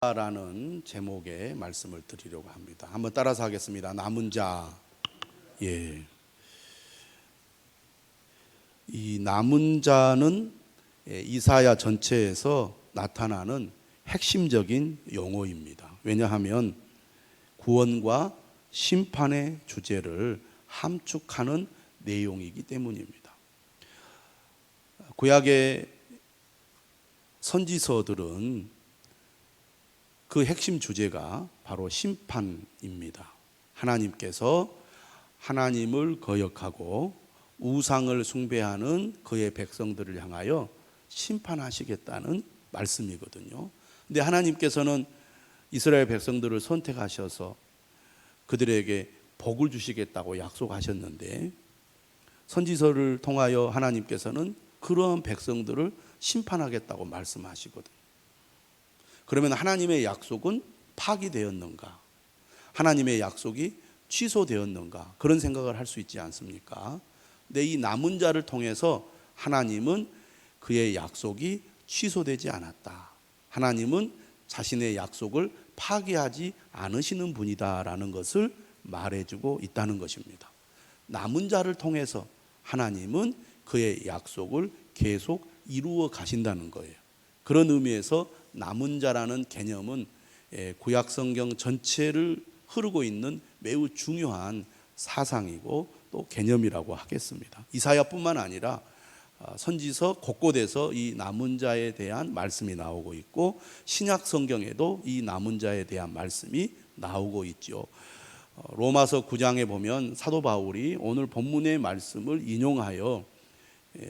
라는 제목의 말씀을 드리려고 합니다. 한번 따라서 하겠습니다. 남은 자. 예. 이 남은 자는 이사야 전체에서 나타나는 핵심적인 용어입니다. 왜냐하면 구원과 심판의 주제를 함축하는 내용이기 때문입니다. 구약의 선지서들은 그 핵심 주제가 바로 심판입니다. 하나님께서 하나님을 거역하고 우상을 숭배하는 그의 백성들을 향하여 심판하시겠다는 말씀이거든요. 근데 하나님께서는 이스라엘 백성들을 선택하셔서 그들에게 복을 주시겠다고 약속하셨는데, 선지서를 통하여 하나님께서는 그러한 백성들을 심판하겠다고 말씀하시거든요. 그러면 하나님의 약속은 파기되었는가? 하나님의 약속이 취소되었는가? 그런 생각을 할 수 있지 않습니까? 근데 이 남은 자를 통해서 하나님은 그의 약속이 취소되지 않았다. 하나님은 자신의 약속을 파기하지 않으시는 분이다라는 것을 말해주고 있다는 것입니다. 남은 자를 통해서 하나님은 그의 약속을 계속 이루어 가신다는 거예요. 그런 의미에서 남은 자라는 개념은 구약 성경 전체를 흐르고 있는 매우 중요한 사상이고 또 개념이라고 하겠습니다. 이사야뿐만 아니라 선지서 곳곳에서 이 남은 자에 대한 말씀이 나오고 있고, 신약 성경에도 이 남은 자에 대한 말씀이 나오고 있죠. 로마서 9장에 보면 사도 바울이 오늘 본문의 말씀을 인용하여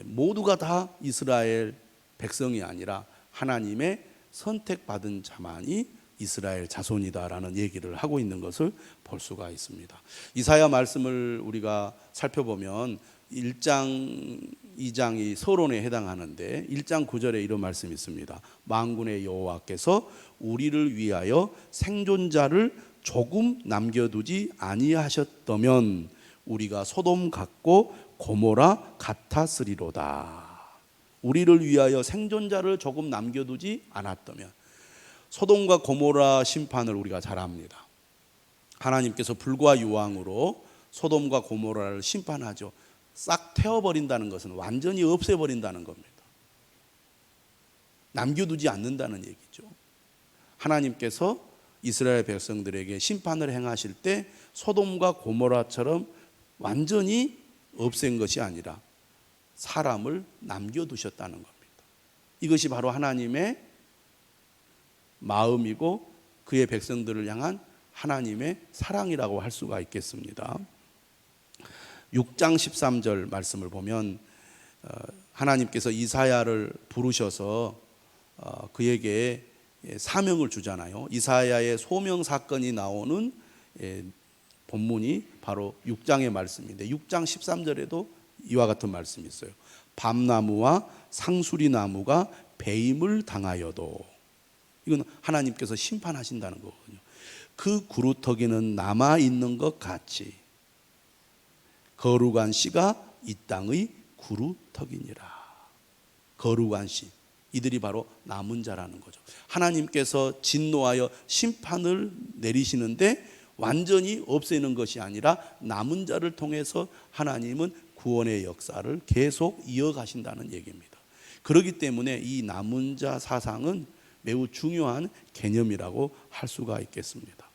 모두가 다 이스라엘 백성이 아니라 하나님의 선택받은 자만이 이스라엘 자손이다라는 얘기를 하고 있는 것을 볼 수가 있습니다. 이사야 말씀을 우리가 살펴보면 1장, 2장이 서론에 해당하는데 1장 9절에 이런 말씀이 있습니다. 만군의 여호와께서 우리를 위하여 생존자를 조금 남겨두지 아니하셨다면 우리가 소돔 같고 고모라 같았으리로다. 우리를 위하여 생존자를 조금 남겨두지 않았다면, 소돔과 고모라 심판을 우리가 잘 압니다. 하나님께서 불과 유황으로 소돔과 고모라를 심판하죠. 싹 태워버린다는 것은 완전히 없애버린다는 겁니다. 남겨두지 않는다는 얘기죠. 하나님께서 이스라엘 백성들에게 심판을 행하실 때 소돔과 고모라처럼 완전히 없앤 것이 아니라 사람을 남겨두셨다는 겁니다. 이것이 바로 하나님의 마음이고 그의 백성들을 향한 하나님의 사랑이라고 할 수가 있겠습니다. 6장 13절 말씀을 보면 하나님께서 이사야를 부르셔서 그에게 사명을 주잖아요. 이사야의 소명 사건이 나오는 본문이 바로 6장의 말씀인데, 6장 13절에도 이와 같은 말씀이 있어요. 밤나무와 상수리나무가 배임을 당하여도, 이건 하나님께서 심판하신다는 거거든요. 그 구루터기는 남아있는 것 같이 거룩한 씨가 이 땅의 구루터기니라. 거룩한 씨, 이들이 바로 남은 자라는 거죠. 하나님께서 진노하여 심판을 내리시는데 완전히 없애는 것이 아니라 남은 자를 통해서 하나님은 구원의 역사를 계속 이어가신다는 얘기입니다. 그렇기 때문에 이 남은 자 사상은 매우 중요한 개념이라고 할 수가 있겠습니다.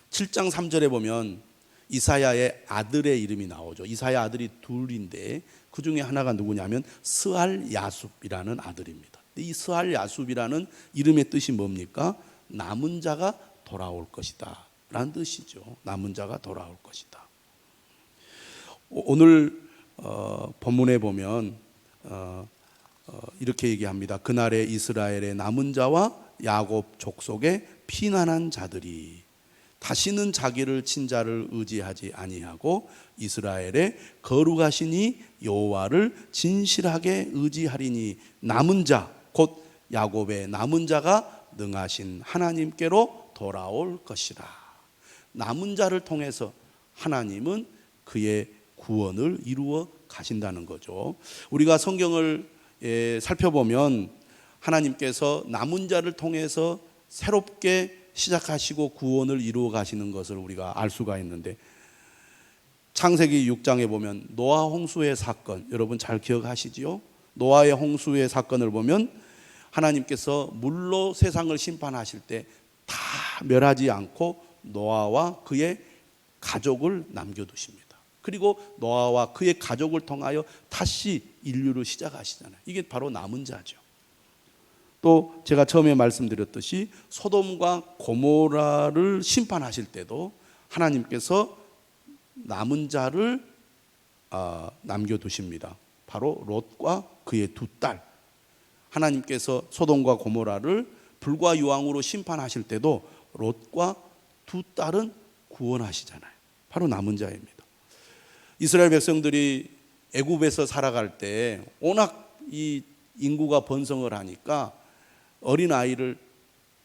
7장 3절에 보면 이사야의 아들의 이름이 나오죠. 이사야 아들이 둘인데 그 중에 하나가 누구냐면 스알야숲이라는 아들입니다. 이 스알야숲이라는 이름의 뜻이 뭡니까? 남은 자가 돌아올 것이다 라는 뜻이죠. 남은 자가 돌아올 것이다. 오늘 본문에 보면 이렇게 얘기합니다. 그날에 이스라엘의 남은 자와 야곱 족속의 피난한 자들이 다시는 자기를 친자를 의지하지 아니하고 이스라엘의 거룩하시니 여호와를 진실하게 의지하리니 남은 자, 곧 야곱의 남은 자가 능하신 하나님께로 돌아올 것이다. 남은 자를 통해서 하나님은 그의 구원을 이루어 가신다는 거죠. 우리가 성경을 살펴보면 하나님께서 남은 자를 통해서 새롭게 시작하시고 구원을 이루어 가시는 것을 우리가 알 수가 있는데, 창세기 6장에 보면 노아 홍수의 사건, 여러분 잘 기억하시지요? 노아의 홍수의 사건을 보면 하나님께서 물로 세상을 심판하실 때 다 멸하지 않고 노아와 그의 가족을 남겨두십니다. 그리고 노아와 그의 가족을 통하여 다시 인류를 시작하시잖아요. 이게 바로 남은 자죠. 또 제가 처음에 말씀드렸듯이 소돔과 고모라를 심판하실 때도 하나님께서 남은 자를 남겨두십니다. 바로 롯과 그의 두 딸. 하나님께서 소돔과 고모라를 불과 유황으로 심판하실 때도 롯과 두 딸은 구원하시잖아요. 바로 남은 자입니다. 이스라엘 백성들이 애굽에서 살아갈 때 워낙 이 인구가 번성을 하니까 어린아이를,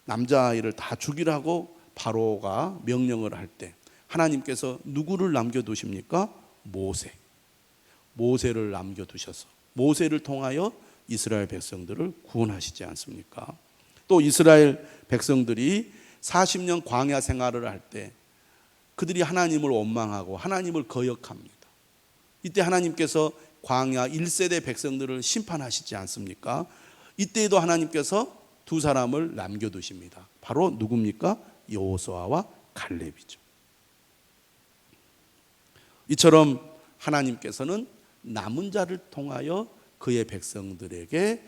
남자아이를 다 죽이라고 바로가 명령을 할 때 하나님께서 누구를 남겨두십니까? 모세를 남겨두셔서 모세를 통하여 이스라엘 백성들을 구원하시지 않습니까? 또 이스라엘 백성들이 40년 광야 생활을 할 때 그들이 하나님을 원망하고 하나님을 거역합니다. 이때 하나님께서 광야 1세대 백성들을 심판하시지 않습니까? 이때에도 하나님께서 두 사람을 남겨두십니다. 바로 누굽니까? 여호수아와 갈렙이죠. 이처럼 하나님께서는 남은 자를 통하여 그의 백성들에게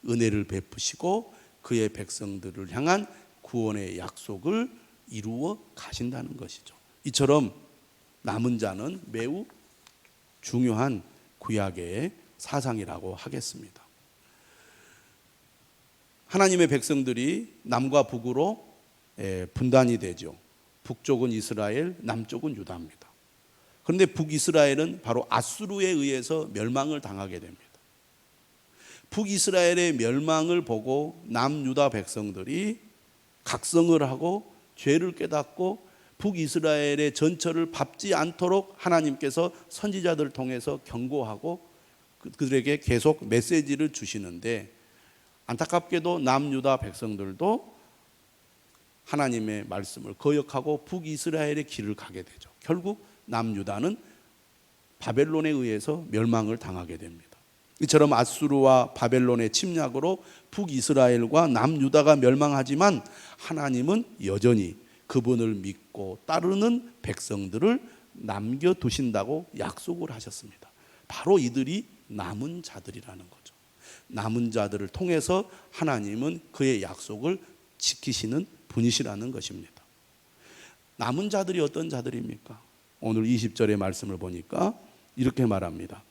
은혜를 베푸시고 그의 백성들을 향한 구원의 약속을 이루어 가신다는 것이죠. 이처럼 남은 자는 매우 중요한 구약의 사상이라고 하겠습니다. 하나님의 백성들이 남과 북으로 분단이 되죠. 북쪽은 이스라엘, 남쪽은 유다입니다. 그런데 북이스라엘은 바로 아수르에 의해서 멸망을 당하게 됩니다. 북이스라엘의 멸망을 보고 남유다 백성들이 각성을 하고 죄를 깨닫고 북이스라엘의 전철을 밟지 않도록 하나님께서 선지자들을 통해서 경고하고 그들에게 계속 메시지를 주시는데, 안타깝게도 남유다 백성들도 하나님의 말씀을 거역하고 북이스라엘의 길을 가게 되죠. 결국 남유다는 바벨론에 의해서 멸망을 당하게 됩니다. 이처럼 아수르와 바벨론의 침략으로 북이스라엘과 남유다가 멸망하지만 하나님은 여전히 그분을 믿고 따르는 백성들을 남겨두신다고 약속을 하셨습니다. 바로 이들이 남은 자들이라는 거죠. 남은 자들을 통해서 하나님은 그의 약속을 지키시는 분이시라는 것입니다. 남은 자들이 어떤 자들입니까? 오늘 20절의 말씀을 보니까 이렇게 말합니다.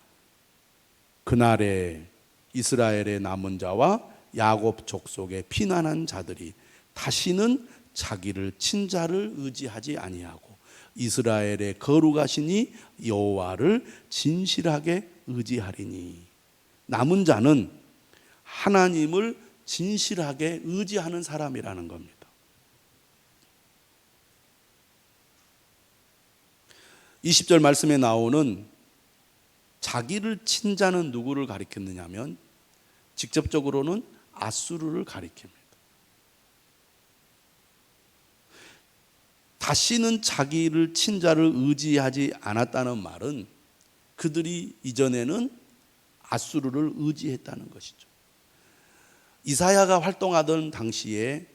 그날에 이스라엘의 남은 자와 야곱 족속의 피난한 자들이 다시는 자기를 친자를 의지하지 아니하고 이스라엘의 거룩하시니 여호와를 진실하게 의지하리니. 남은 자는 하나님을 진실하게 의지하는 사람이라는 겁니다. 이 20절 말씀에 나오는 자기를 친자는 누구를 가리켰느냐면 직접적으로는 아수르를 가리킵니다. 다시는 자기를 친자를 의지하지 않았다는 말은 그들이 이전에는 아수르를 의지했다는 것이죠. 이사야가 활동하던 당시에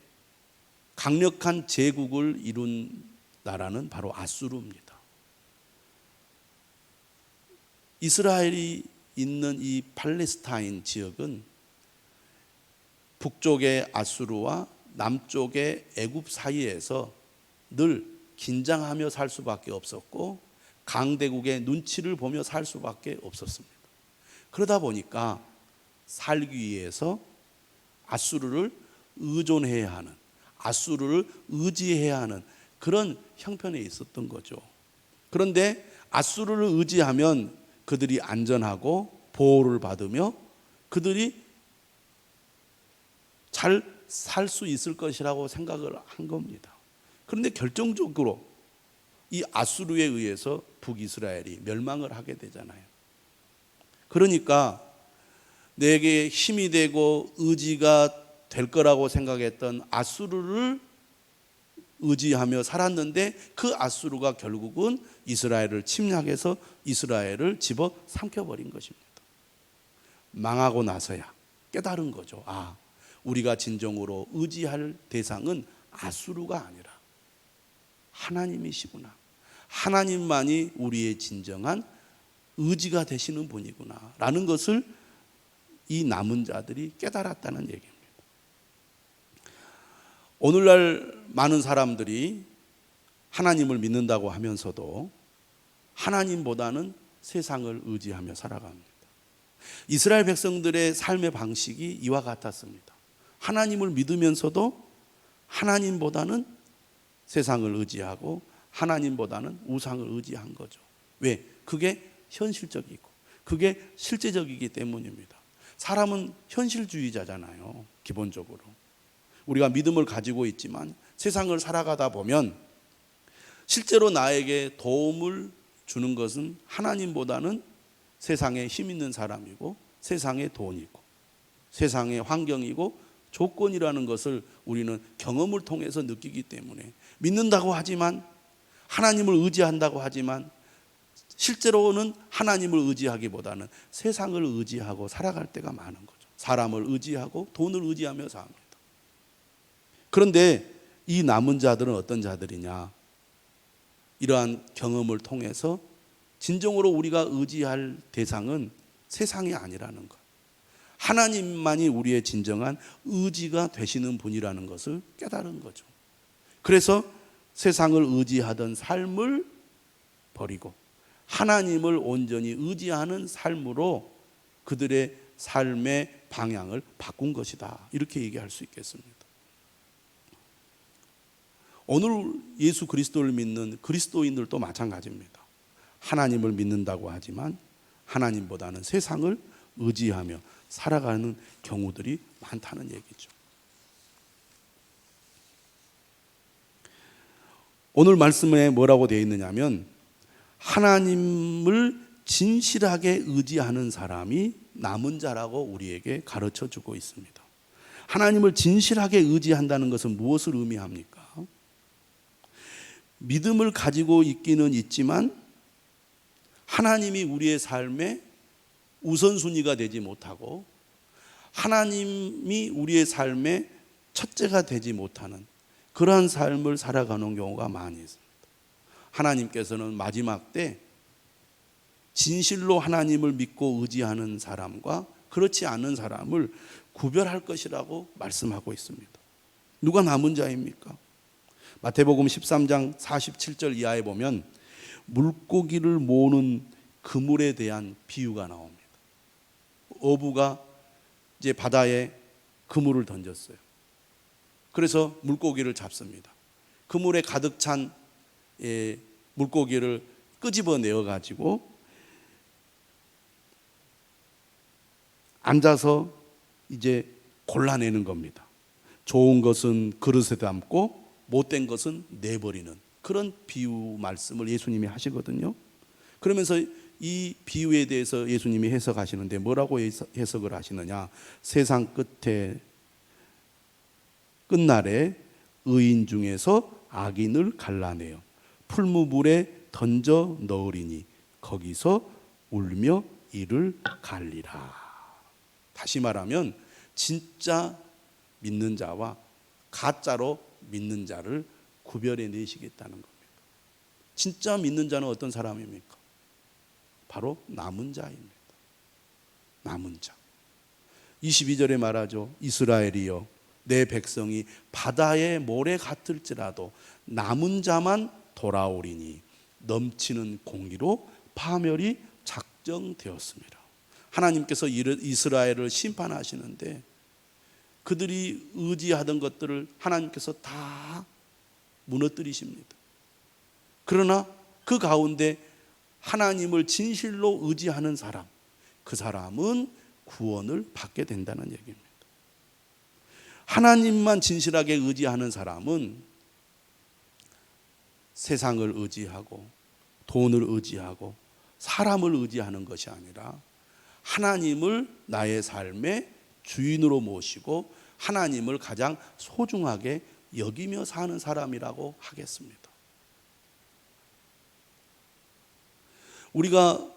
강력한 제국을 이룬 나라는 바로 아수르입니다. 이스라엘이 있는 이 팔레스타인 지역은 북쪽의 아수르와 남쪽의 애굽 사이에서 늘 긴장하며 살 수밖에 없었고 강대국의 눈치를 보며 살 수밖에 없었습니다. 그러다 보니까 살기 위해서 아수르를 의존해야 하는, 아수르를 의지해야 하는 그런 형편에 있었던 거죠. 그런데 아수르를 의지하면 그들이 안전하고 보호를 받으며 그들이 잘 살 수 있을 것이라고 생각을 한 겁니다. 그런데 결정적으로 이 아수르에 의해서 북이스라엘이 멸망을 하게 되잖아요. 그러니까 내게 힘이 되고 의지가 될 거라고 생각했던 아수르를 의지하며 살았는데 그 아수르가 결국은 이스라엘을 침략해서 이스라엘을 집어 삼켜버린 것입니다. 망하고 나서야 깨달은 거죠. 아, 우리가 진정으로 의지할 대상은 아수르가 아니라 하나님이시구나. 하나님만이 우리의 진정한 의지가 되시는 분이구나 라는 것을 이 남은 자들이 깨달았다는 얘기입니다. 오늘날 많은 사람들이 하나님을 믿는다고 하면서도 하나님보다는 세상을 의지하며 살아갑니다. 이스라엘 백성들의 삶의 방식이 이와 같았습니다. 하나님을 믿으면서도 하나님보다는 세상을 의지하고 하나님보다는 우상을 의지한 거죠. 왜? 그게 현실적이고 그게 실제적이기 때문입니다. 사람은 현실주의자잖아요. 기본적으로 우리가 믿음을 가지고 있지만 세상을 살아가다 보면 실제로 나에게 도움을 주는 것은 하나님보다는 세상에 힘 있는 사람이고 세상의 돈이고 세상의 환경이고 조건이라는 것을 우리는 경험을 통해서 느끼기 때문에 믿는다고 하지만 하나님을 의지한다고 하지만 실제로는 하나님을 의지하기보다는 세상을 의지하고 살아갈 때가 많은 거죠. 사람을 의지하고 돈을 의지하며 삽니다. 그런데 이 남은 자들은 어떤 자들이냐? 이러한 경험을 통해서 진정으로 우리가 의지할 대상은 세상이 아니라는 것, 하나님만이 우리의 진정한 의지가 되시는 분이라는 것을 깨달은 거죠. 그래서 세상을 의지하던 삶을 버리고 하나님을 온전히 의지하는 삶으로 그들의 삶의 방향을 바꾼 것이다, 이렇게 얘기할 수 있겠습니다. 오늘 예수 그리스도를 믿는 그리스도인들도 마찬가지입니다. 하나님을 믿는다고 하지만 하나님보다는 세상을 의지하며 살아가는 경우들이 많다는 얘기죠. 오늘 말씀에 뭐라고 되어 있느냐면 하나님을 진실하게 의지하는 사람이 남은 자라고 우리에게 가르쳐 주고 있습니다. 하나님을 진실하게 의지한다는 것은 무엇을 의미합니까? 믿음을 가지고 있기는 있지만 하나님이 우리의 삶에 우선순위가 되지 못하고 하나님이 우리의 삶의 첫째가 되지 못하는 그러한 삶을 살아가는 경우가 많이 있습니다. 하나님께서는 마지막 때 진실로 하나님을 믿고 의지하는 사람과 그렇지 않은 사람을 구별할 것이라고 말씀하고 있습니다. 누가 남은 자입니까? 마태복음 13장 47절 이하에 보면 물고기를 모으는 그물에 대한 비유가 나옵니다. 어부가 이제 바다에 그물을 던졌어요. 그래서 물고기를 잡습니다. 그물에 가득 찬 물고기를 끄집어내어 가지고 앉아서 이제 골라내는 겁니다. 좋은 것은 그릇에 담고 못된 것은 내버리는 그런 비유 말씀을 예수님이 하시거든요. 그러면서 이 비유에 대해서 예수님이 해석하시는데 뭐라고 해석을 하시느냐? 세상 끝날에 의인 중에서 악인을 갈라내어 풀무불에 던져 넣으리니 거기서 울며 이를 갈리라. 다시 말하면 진짜 믿는 자와 가짜로 믿는 자를 구별해 내시겠다는 겁니다. 진짜 믿는 자는 어떤 사람입니까? 바로 남은 자입니다. 남은 자. 22절에 말하죠. 이스라엘이여 내 백성이 바다의 모래 같을지라도 남은 자만 돌아오리니 넘치는 공의로 파멸이 작정되었습니다. 하나님께서 이스라엘을 심판하시는데 그들이 의지하던 것들을 하나님께서 다 무너뜨리십니다. 그러나 그 가운데 하나님을 진실로 의지하는 사람, 그 사람은 구원을 받게 된다는 얘기입니다. 하나님만 진실하게 의지하는 사람은 세상을 의지하고 돈을 의지하고 사람을 의지하는 것이 아니라 하나님을 나의 삶의 주인으로 모시고 하나님을 가장 소중하게 여기며 사는 사람이라고 하겠습니다. 우리가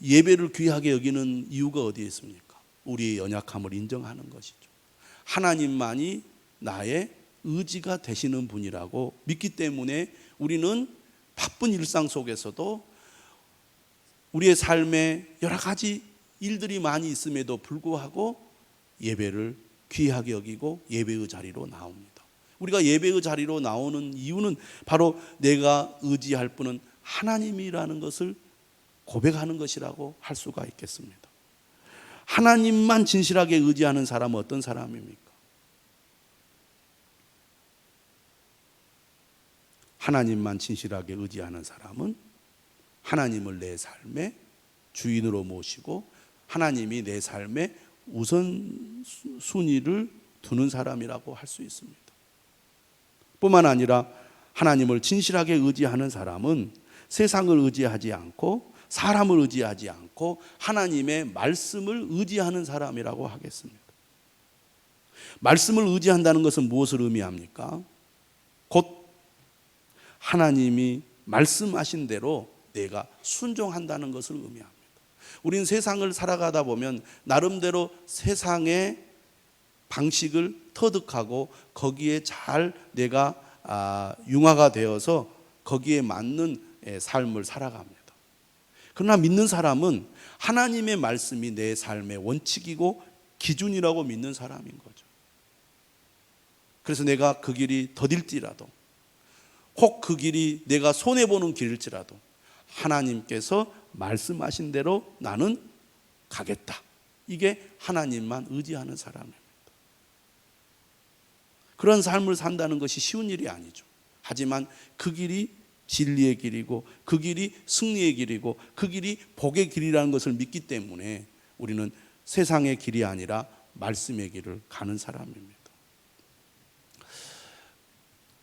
예배를 귀하게 여기는 이유가 어디에 있습니까? 우리의 연약함을 인정하는 것이죠. 하나님만이 나의 의지가 되시는 분이라고 믿기 때문에 우리는 바쁜 일상 속에서도 우리의 삶에 여러 가지 일들이 많이 있음에도 불구하고 예배를 귀하게 여기고 예배의 자리로 나옵니다. 우리가 예배의 자리로 나오는 이유는 바로 내가 의지할 분은 하나님이라는 것을 고백하는 것이라고 할 수가 있겠습니다. 하나님만 진실하게 의지하는 사람은 어떤 사람입니까? 하나님만 진실하게 의지하는 사람은 하나님을 내 삶의 주인으로 모시고 하나님이 내 삶의 우선순위를 두는 사람이라고 할 수 있습니다. 뿐만 아니라 하나님을 진실하게 의지하는 사람은 세상을 의지하지 않고 사람을 의지하지 않고 하나님의 말씀을 의지하는 사람이라고 하겠습니다. 말씀을 의지한다는 것은 무엇을 의미합니까? 곧 하나님이 말씀하신 대로 내가 순종한다는 것을 의미합니다. 우리는 세상을 살아가다 보면 나름대로 세상의 방식을 터득하고 거기에 잘 내가 융화가 되어서 거기에 맞는 삶을 살아갑니다. 그러나 믿는 사람은 하나님의 말씀이 내 삶의 원칙이고 기준이라고 믿는 사람인 거죠. 그래서 내가 그 길이 더딜지라도 혹 그 길이 내가 손해보는 길일지라도 하나님께서 말씀하신 대로 나는 가겠다. 이게 하나님만 의지하는 사람입니다. 그런 삶을 산다는 것이 쉬운 일이 아니죠. 하지만 그 길이 진리의 길이고 그 길이 승리의 길이고 그 길이 복의 길이라는 것을 믿기 때문에 우리는 세상의 길이 아니라 말씀의 길을 가는 사람입니다.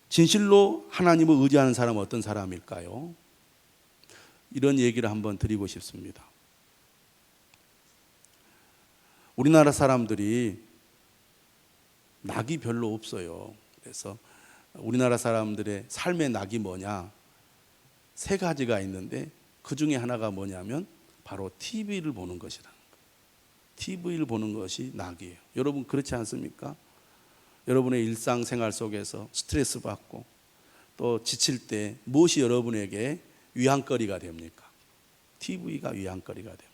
진실로 하나님을 의지하는 사람은 어떤 사람일까요? 이런 얘기를 한번 드리고 싶습니다. 우리나라 사람들이 낙이 별로 없어요. 그래서 우리나라 사람들의 삶의 낙이 뭐냐? 세 가지가 있는데 그 중에 하나가 뭐냐면 바로 TV를 보는 것이라는 거예요. TV를 보는 것이 낙이에요. 여러분 그렇지 않습니까? 여러분의 일상생활 속에서 스트레스 받고 또 지칠 때 무엇이 여러분에게 위안거리가 됩니까? TV가 위안거리가 됩니다.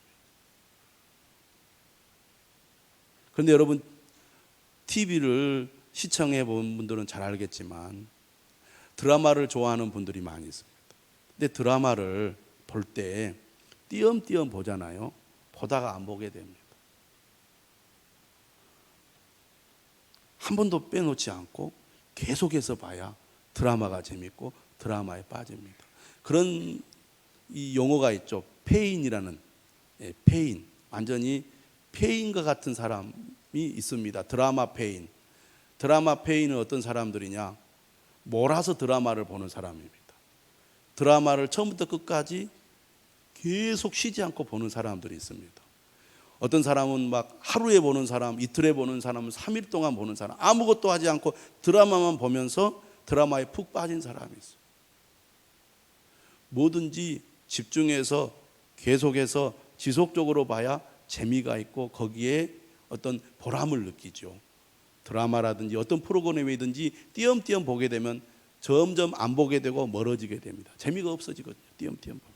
그런데 여러분 TV를 시청해 본 분들은 잘 알겠지만 드라마를 좋아하는 분들이 많이 있습니다. 근데 드라마를 볼 때 띄엄띄엄 보잖아요. 보다가 안 보게 됩니다. 한 번도 빼놓지 않고 계속해서 봐야 드라마가 재밌고 드라마에 빠집니다. 그런 이 용어가 있죠. 페인이라는, 페인. 완전히 페인과 같은 사람이 있습니다. 드라마 페인. 드라마 페인은 어떤 사람들이냐? 몰아서 드라마를 보는 사람입니다. 드라마를 처음부터 끝까지 계속 쉬지 않고 보는 사람들이 있습니다. 어떤 사람은 막 하루에 보는 사람, 이틀에 보는 사람은 3일 동안 보는 사람, 아무것도 하지 않고 드라마만 보면서 드라마에 푹 빠진 사람이 있어요. 뭐든지 집중해서 계속해서 지속적으로 봐야 재미가 있고 거기에 어떤 보람을 느끼죠. 드라마라든지 어떤 프로그램이든지 띄엄띄엄 보게 되면 점점 안 보게 되고 멀어지게 됩니다. 재미가 없어지거든요. 띄엄띄엄 보면.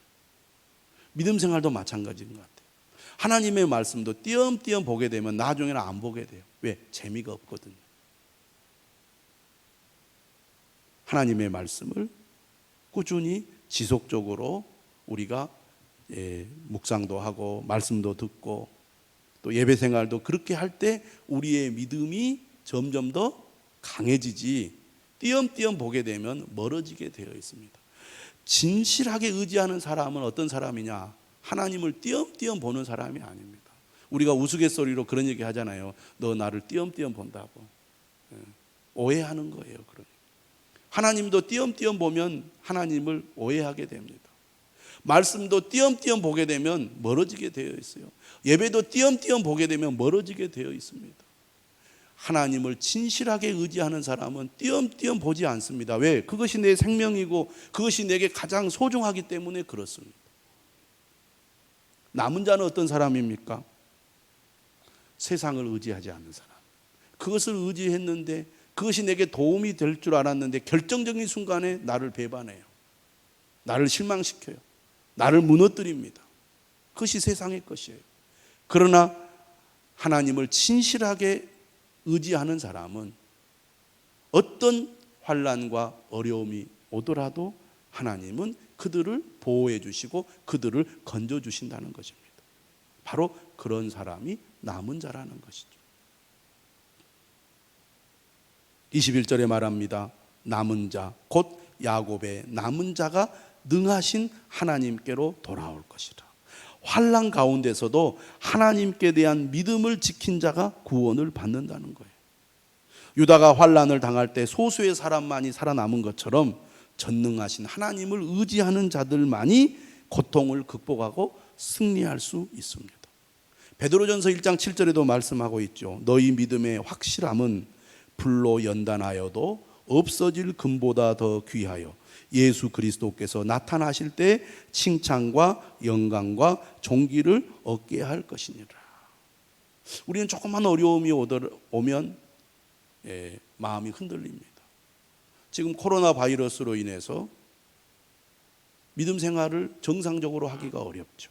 믿음 생활도 마찬가지인 것 같아요. 하나님의 말씀도 띄엄띄엄 보게 되면 나중에는 안 보게 돼요. 왜? 재미가 없거든요. 하나님의 말씀을 꾸준히 지속적으로 우리가 묵상도 하고 말씀도 듣고 또 예배 생활도 그렇게 할 때 우리의 믿음이 점점 더 강해지지 띄엄띄엄 보게 되면 멀어지게 되어 있습니다. 진실하게 의지하는 사람은 어떤 사람이냐? 하나님을 띄엄띄엄 보는 사람이 아닙니다. 우리가 우스갯소리로 그런 얘기 하잖아요. 너 나를 띄엄띄엄 본다고. 오해하는 거예요. 그러니까. 하나님도 띄엄띄엄 보면 하나님을 오해하게 됩니다. 말씀도 띄엄띄엄 보게 되면 멀어지게 되어 있어요. 예배도 띄엄띄엄 보게 되면 멀어지게 되어 있습니다. 하나님을 진실하게 의지하는 사람은 띄엄띄엄 보지 않습니다. 왜? 그것이 내 생명이고 그것이 내게 가장 소중하기 때문에 그렇습니다. 남은 자는 어떤 사람입니까? 세상을 의지하지 않는 사람. 그것을 의지했는데 그것이 내게 도움이 될 줄 알았는데 결정적인 순간에 나를 배반해요. 나를 실망시켜요. 나를 무너뜨립니다. 그것이 세상의 것이에요. 그러나 하나님을 진실하게 의지하는 사람은 어떤 환난과 어려움이 오더라도 하나님은 그들을 보호해 주시고 그들을 건져 주신다는 것입니다. 바로 그런 사람이 남은 자라는 것이죠. 21절에 말합니다. 남은 자, 곧 야곱의 남은 자가 능하신 하나님께로 돌아올 것이라. 환난 가운데서도 하나님께 대한 믿음을 지킨 자가 구원을 받는다는 거예요. 유다가 환난을 당할 때 소수의 사람만이 살아남은 것처럼 전능하신 하나님을 의지하는 자들만이 고통을 극복하고 승리할 수 있습니다. 베드로전서 1장 7절에도 말씀하고 있죠. 너희 믿음의 확실함은 불로 연단하여도 없어질 금보다 더 귀하여 예수 그리스도께서 나타나실 때 칭찬과 영광과 존귀를 얻게 할 것이니라. 우리는 조금만 어려움이 오면 마음이 흔들립니다. 지금 코로나 바이러스로 인해서 믿음 생활을 정상적으로 하기가 어렵죠.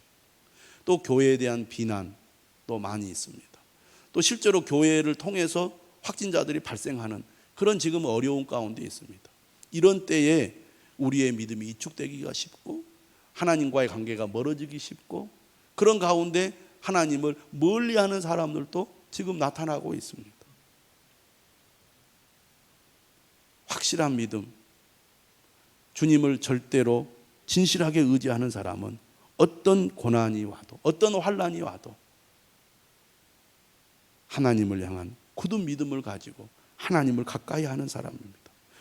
또 교회에 대한 비난도 많이 있습니다. 또 실제로 교회를 통해서 확진자들이 발생하는 그런 지금 어려운 가운데 있습니다. 이런 때에 우리의 믿음이 위축되기가 쉽고 하나님과의 관계가 멀어지기 쉽고 그런 가운데 하나님을 멀리하는 사람들도 지금 나타나고 있습니다. 확실한 믿음, 주님을 절대로 진실하게 의지하는 사람은 어떤 고난이 와도 어떤 환난이 와도 하나님을 향한 굳은 믿음을 가지고 하나님을 가까이 하는 사람입니다.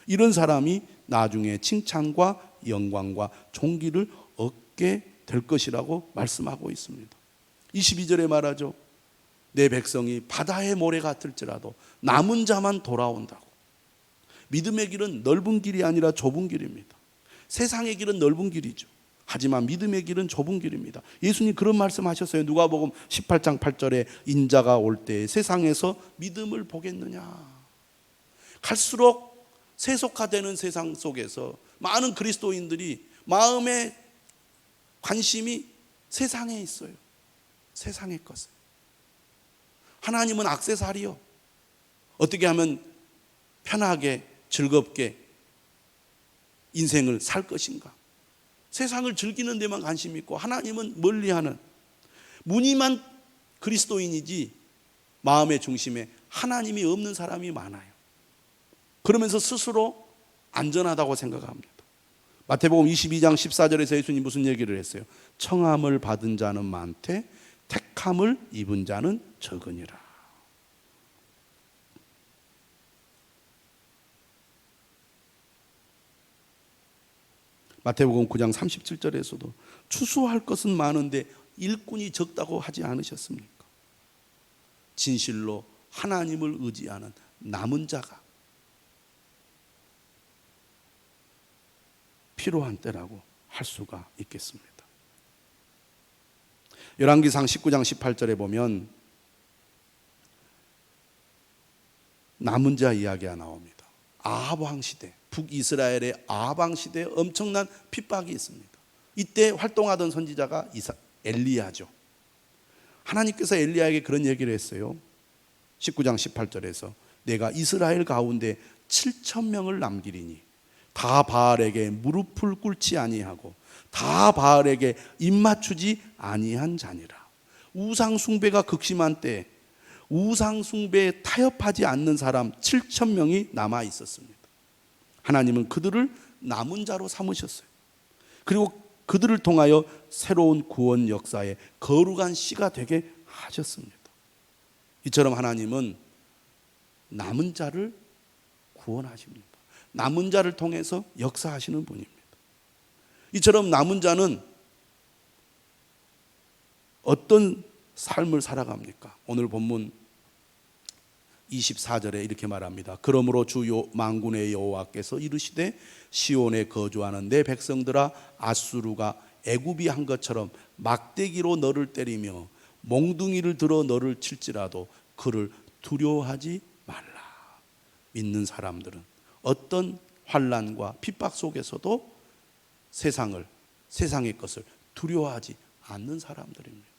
이런 사람이 나중에 칭찬과 영광과 존귀를 얻게 될 것이라고 말씀하고 있습니다. 22절에 말하죠. 내 백성이 바다의 모래 같을지라도 남은 자만 돌아온다고. 믿음의 길은 넓은 길이 아니라 좁은 길입니다. 세상의 길은 넓은 길이죠. 하지만 믿음의 길은 좁은 길입니다. 예수님 그런 말씀하셨어요. 누가복음 18장 8절에 인자가 올 때 세상에서 믿음을 보겠느냐. 갈수록 세속화되는 세상 속에서 많은 그리스도인들이 마음의 관심이 세상에 있어요. 세상의 것에. 하나님은 액세서리요. 어떻게 하면 편하게 즐겁게 인생을 살 것인가. 세상을 즐기는 데만 관심이 있고 하나님은 멀리하는 무늬만 그리스도인이지 마음의 중심에 하나님이 없는 사람이 많아요. 그러면서 스스로 안전하다고 생각합니다. 마태복음 22장 14절에서 예수님 무슨 얘기를 했어요? 청함을 받은 자는 많되 택함을 입은 자는 적으니라. 마태복음 9장 37절에서도 추수할 것은 많은데 일꾼이 적다고 하지 않으셨습니까? 진실로 하나님을 의지하는 남은 자가 필요한 때라고 할 수가 있겠습니다. 열왕기상 19장 18절에 보면 남은 자 이야기가 나옵니다. 아합 왕 시대, 북이스라엘의 아합 왕 시대에 엄청난 핍박이 있습니다. 이때 활동하던 선지자가 엘리야죠. 하나님께서 엘리야에게 그런 얘기를 했어요. 19장 18절에서 내가 이스라엘 가운데 7,000명을 남기리니 다 바알에게 무릎을 꿇지 아니하고 다 바알에게 입맞추지 아니한 자니라. 우상 숭배가 극심한 때 우상 숭배에 타협하지 않는 사람 7,000명이 남아 있었습니다. 하나님은 그들을 남은 자로 삼으셨어요. 그리고 그들을 통하여 새로운 구원 역사의 거룩한 씨가 되게 하셨습니다. 이처럼 하나님은 남은 자를 구원하십니다. 남은 자를 통해서 역사하시는 분입니다. 이처럼 남은 자는 어떤 삶을 살아갑니까? 오늘 본문 24절에 이렇게 말합니다. 그러므로 주 만군의 여호와께서 이르시되 시온에 거주하는 내 백성들아, 아수르가 애굽이 한 것처럼 막대기로 너를 때리며 몽둥이를 들어 너를 칠지라도 그를 두려워하지 말라. 믿는 사람들은 어떤 환난과 핍박 속에서도 세상의 것을 두려워하지 않는 사람들입니다.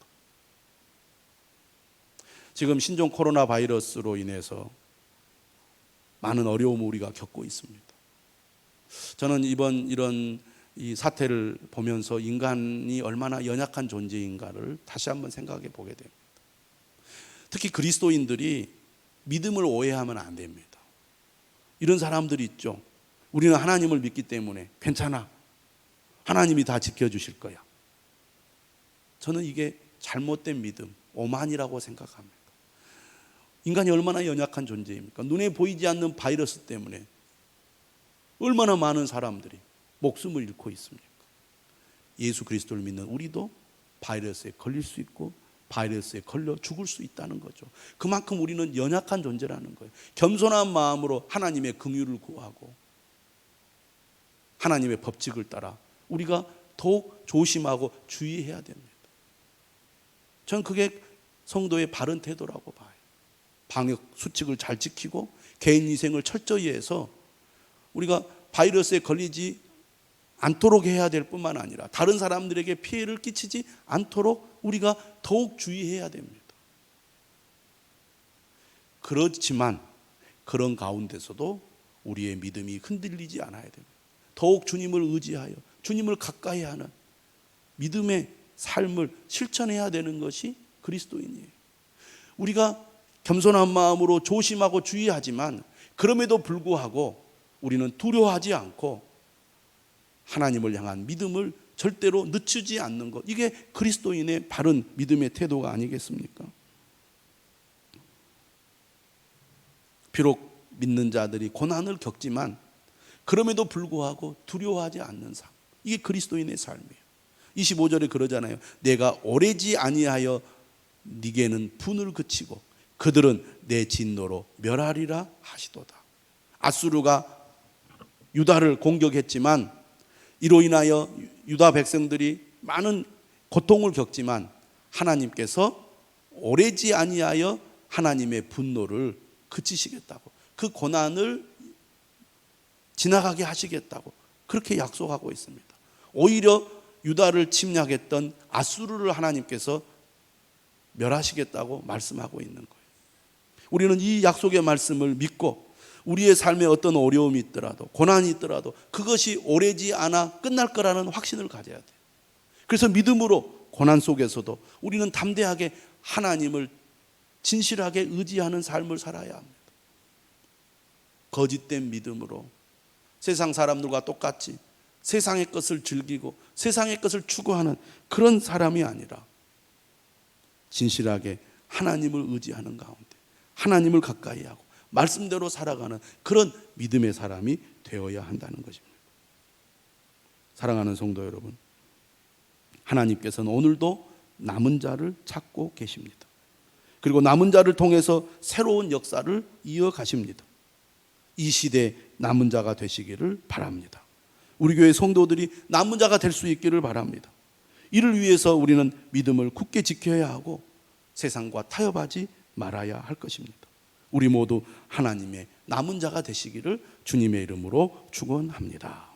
지금 신종 코로나 바이러스로 인해서 많은 어려움을 우리가 겪고 있습니다. 저는 이번 이런 이 사태를 보면서 인간이 얼마나 연약한 존재인가를 다시 한번 생각해 보게 됩니다. 특히 그리스도인들이 믿음을 오해하면 안 됩니다. 이런 사람들이 있죠. 우리는 하나님을 믿기 때문에 괜찮아, 하나님이 다 지켜주실 거야. 저는 이게 잘못된 믿음, 오만이라고 생각합니다. 인간이 얼마나 연약한 존재입니까? 눈에 보이지 않는 바이러스 때문에 얼마나 많은 사람들이 목숨을 잃고 있습니까? 예수 그리스도를 믿는 우리도 바이러스에 걸릴 수 있고 바이러스에 걸려 죽을 수 있다는 거죠. 그만큼 우리는 연약한 존재라는 거예요. 겸손한 마음으로 하나님의 긍휼을 구하고 하나님의 법칙을 따라 우리가 더욱 조심하고 주의해야 됩니다. 저는 그게 성도의 바른 태도라고 봐요. 방역 수칙을 잘 지키고 개인 위생을 철저히 해서 우리가 바이러스에 걸리지 않도록 해야 될 뿐만 아니라 다른 사람들에게 피해를 끼치지 않도록 우리가 더욱 주의해야 됩니다. 그렇지만 그런 가운데서도 우리의 믿음이 흔들리지 않아야 됩니다. 더욱 주님을 의지하여 주님을 가까이 하는 믿음의 삶을 실천해야 되는 것이 그리스도인이에요. 우리가 겸손한 마음으로 조심하고 주의하지만 그럼에도 불구하고 우리는 두려워하지 않고 하나님을 향한 믿음을 절대로 늦추지 않는 것, 이게 그리스도인의 바른 믿음의 태도가 아니겠습니까? 비록 믿는 자들이 고난을 겪지만 그럼에도 불구하고 두려워하지 않는 삶, 이게 그리스도인의 삶이에요. 25절에 그러잖아요. 내가 오래지 아니하여 네게는 분을 그치고 그들은 내 진노로 멸하리라 하시도다. 아수르가 유다를 공격했지만 이로 인하여 유다 백성들이 많은 고통을 겪지만 하나님께서 오래지 아니하여 하나님의 분노를 그치시겠다고, 그 고난을 지나가게 하시겠다고 그렇게 약속하고 있습니다. 오히려 유다를 침략했던 아수르를 하나님께서 멸하시겠다고 말씀하고 있는 거예요. 우리는 이 약속의 말씀을 믿고 우리의 삶에 어떤 어려움이 있더라도 고난이 있더라도 그것이 오래지 않아 끝날 거라는 확신을 가져야 돼요. 그래서 믿음으로 고난 속에서도 우리는 담대하게 하나님을 진실하게 의지하는 삶을 살아야 합니다. 거짓된 믿음으로 세상 사람들과 똑같이 세상의 것을 즐기고 세상의 것을 추구하는 그런 사람이 아니라 진실하게 하나님을 의지하는 가운데 하나님을 가까이 하고 말씀대로 살아가는 그런 믿음의 사람이 되어야 한다는 것입니다. 사랑하는 성도 여러분, 하나님께서는 오늘도 남은 자를 찾고 계십니다. 그리고 남은 자를 통해서 새로운 역사를 이어가십니다. 이 시대 남은 자가 되시기를 바랍니다. 우리 교회 성도들이 남은 자가 될 수 있기를 바랍니다. 이를 위해서 우리는 믿음을 굳게 지켜야 하고 세상과 타협하지 말아야 할 것입니다. 우리 모두 하나님의 남은 자가 되시기를 주님의 이름으로 축원합니다.